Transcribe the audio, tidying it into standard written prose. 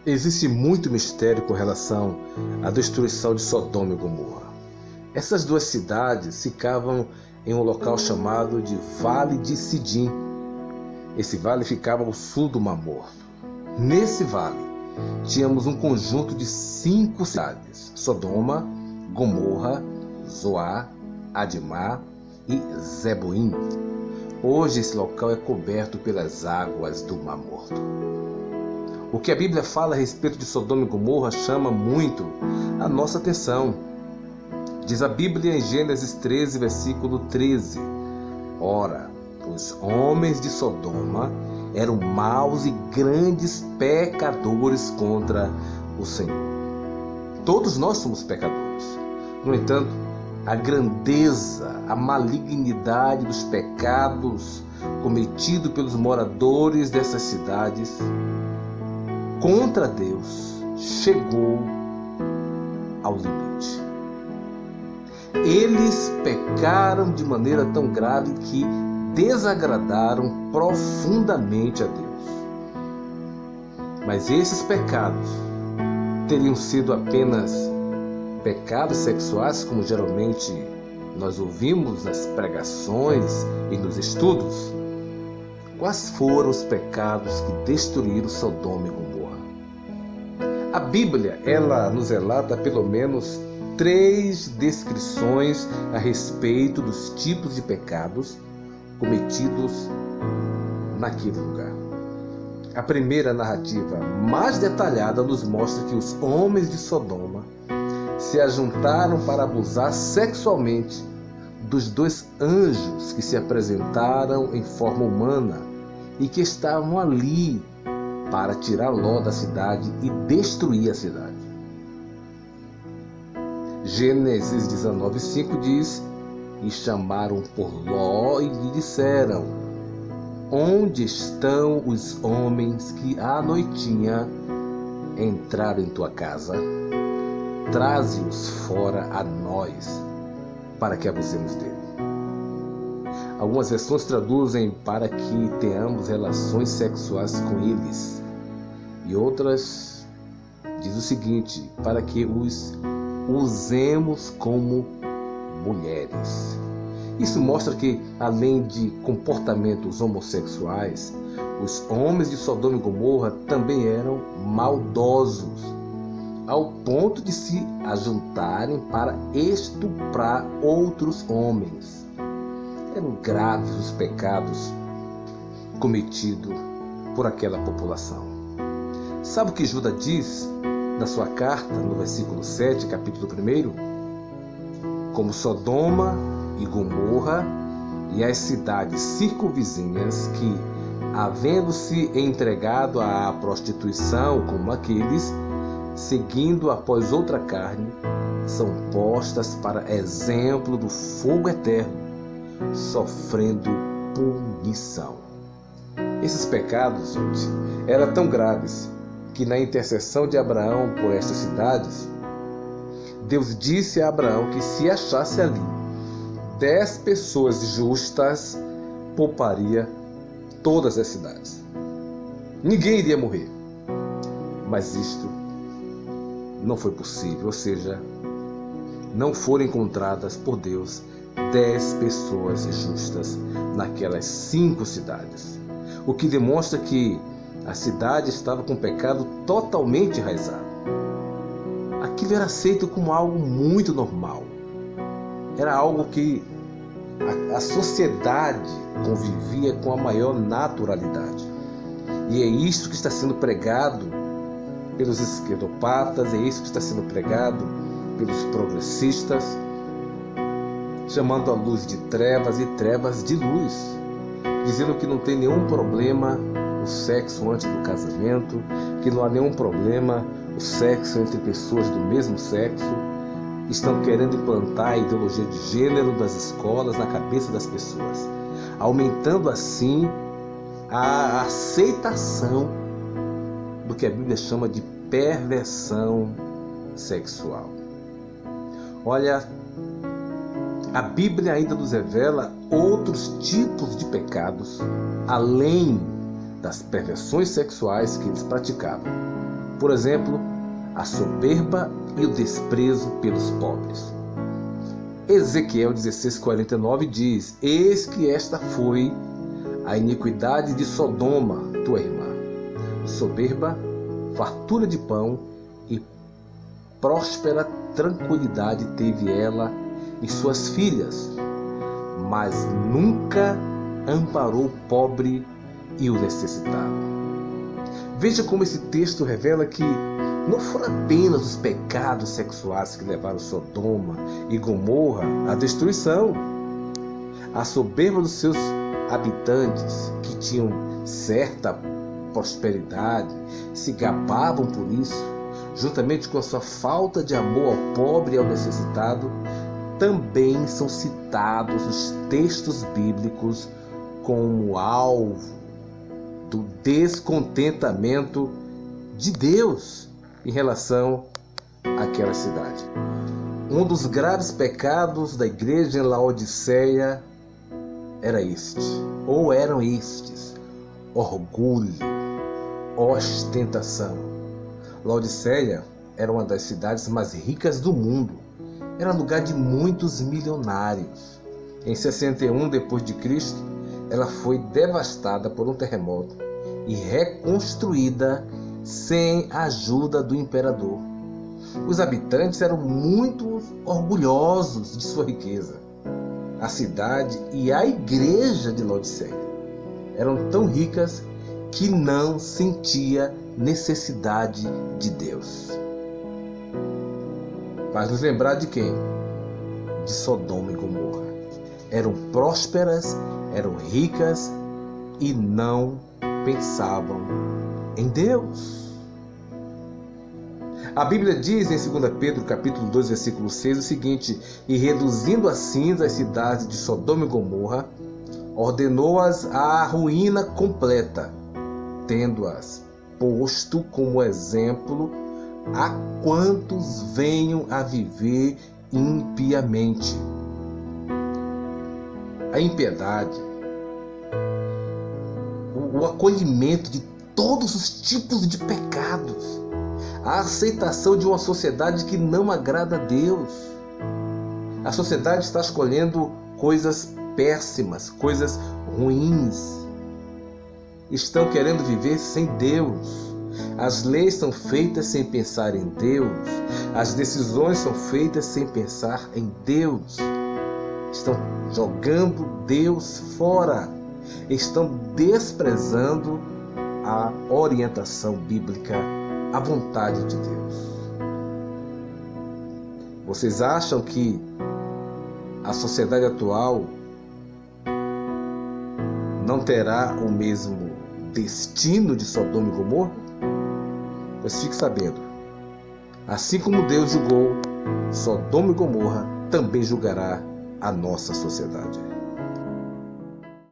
Existe muito mistério com relação à destruição de Sodoma e Gomorra. Essas duas cidades ficavam em um local chamado de Vale de Sidim. Esse vale ficava ao sul do Mar Morto. Nesse vale, tínhamos um conjunto de 5 cidades: Sodoma, Gomorra, Zoar, Admá e Zeboim. Hoje esse local é coberto pelas águas do Mar Morto. O que a Bíblia fala a respeito de Sodoma e Gomorra chama muito a nossa atenção. Diz a Bíblia em Gênesis 13, versículo 13: Ora, os homens de Sodoma eram maus e grandes pecadores contra o Senhor. Todos nós somos pecadores. No entanto, a grandeza, a malignidade dos pecados cometidos pelos moradores dessas cidades contra Deus chegou ao limite. Eles pecaram de maneira tão grave que desagradaram profundamente a Deus. Mas esses pecados teriam sido apenas pecados sexuais, como geralmente nós ouvimos nas pregações e nos estudos? Quais foram os pecados que destruíram Sodoma e Gomorra? A Bíblia, ela nos relata pelo menos 3 descrições a respeito dos tipos de pecados cometidos naquele lugar. A primeira narrativa mais detalhada nos mostra que os homens de Sodoma se ajuntaram para abusar sexualmente dos 2 anjos que se apresentaram em forma humana e que estavam ali para tirar Ló da cidade e destruir a cidade. Gênesis 19:5 diz: E chamaram por Ló e lhe disseram: Onde estão os homens que à noitinha entraram em tua casa? Traze-os fora a nós, para que abusemos dele. Algumas versões traduzem para que tenhamos relações sexuais com eles. E outras diz o seguinte: para que os usemos como mulheres. Isso mostra que, além de comportamentos homossexuais, os homens de Sodoma e Gomorra também eram maldosos, ao ponto de se ajuntarem para estuprar outros homens. Eram graves os pecados cometidos por aquela população. Sabe o que Judas diz na sua carta, no versículo 7, capítulo 1? Como Sodoma e Gomorra e as cidades circunvizinhas que, havendo-se entregado à prostituição como aqueles, seguindo após outra carne, são postas para exemplo do fogo eterno, sofrendo punição. Esses pecados, gente, eram tão graves que na intercessão de Abraão por estas cidades, Deus disse a Abraão que se achasse ali 10 pessoas justas, pouparia todas as cidades. Ninguém iria morrer. Mas isto não foi possível, ou seja, não foram encontradas por Deus 10 pessoas justas naquelas 5 cidades. O que demonstra que a cidade estava com o pecado totalmente enraizado. Aquilo era aceito como algo muito normal. Era algo que a sociedade convivia com a maior naturalidade. E é isso que está sendo pregado pelos esquerdopatas, é isso que está sendo pregado pelos progressistas, chamando a luz de trevas e trevas de luz, dizendo que não tem nenhum problema o sexo antes do casamento, que não há nenhum problema o sexo entre pessoas do mesmo sexo. Estão querendo implantar a ideologia de gênero das escolas na cabeça das pessoas, aumentando assim a aceitação do que a Bíblia chama de perversão sexual. Olha, a Bíblia ainda nos revela outros tipos de pecados, além das perversões sexuais que eles praticavam. Por exemplo, a soberba e o desprezo pelos pobres. Ezequiel 16:49 diz: Eis que esta foi a iniquidade de Sodoma, tua irmã. Soberba, fartura de pão e próspera tranquilidade teve ela e suas filhas, mas nunca amparou o pobre e o necessitado. Veja como esse texto revela que não foram apenas os pecados sexuais que levaram Sodoma e Gomorra à destruição. A soberba dos seus habitantes, que tinham certa prosperidade, se gabavam por isso, juntamente com a sua falta de amor ao pobre e ao necessitado, também são citados nos textos bíblicos como alvo do descontentamento de Deus em relação àquela cidade. Um dos graves pecados da igreja em Laodiceia eram estes: orgulho, ostentação. Laodiceia era uma das cidades mais ricas do mundo. Era lugar de muitos milionários. Em 61 d.C., ela foi devastada por um terremoto e reconstruída sem a ajuda do imperador. Os habitantes eram muito orgulhosos de sua riqueza. A cidade e a igreja de Laodiceia eram tão ricas que não sentia necessidade de Deus. Faz nos lembrar de quem? De Sodoma e Gomorra. Eram prósperas, eram ricas e não pensavam em Deus. A Bíblia diz em 2 Pedro capítulo 2, versículo 6 o seguinte: E reduzindo a cinza as cidades de Sodoma e Gomorra, ordenou-as à ruína completa, tendo-as posto como exemplo a quantos venham a viver impiamente. A impiedade, o acolhimento de todos os tipos de pecados, a aceitação de uma sociedade que não agrada a Deus. A sociedade está escolhendo coisas péssimas, coisas ruins. Estão querendo viver sem Deus. As leis são feitas sem pensar em Deus. As decisões são feitas sem pensar em Deus. Estão jogando Deus fora. Estão desprezando a orientação bíblica, a vontade de Deus. Vocês acham que a sociedade atual não terá o mesmo destino de Sodoma e Gomorra? Pois fique sabendo, assim como Deus julgou Sodoma e Gomorra, também julgará a nossa sociedade.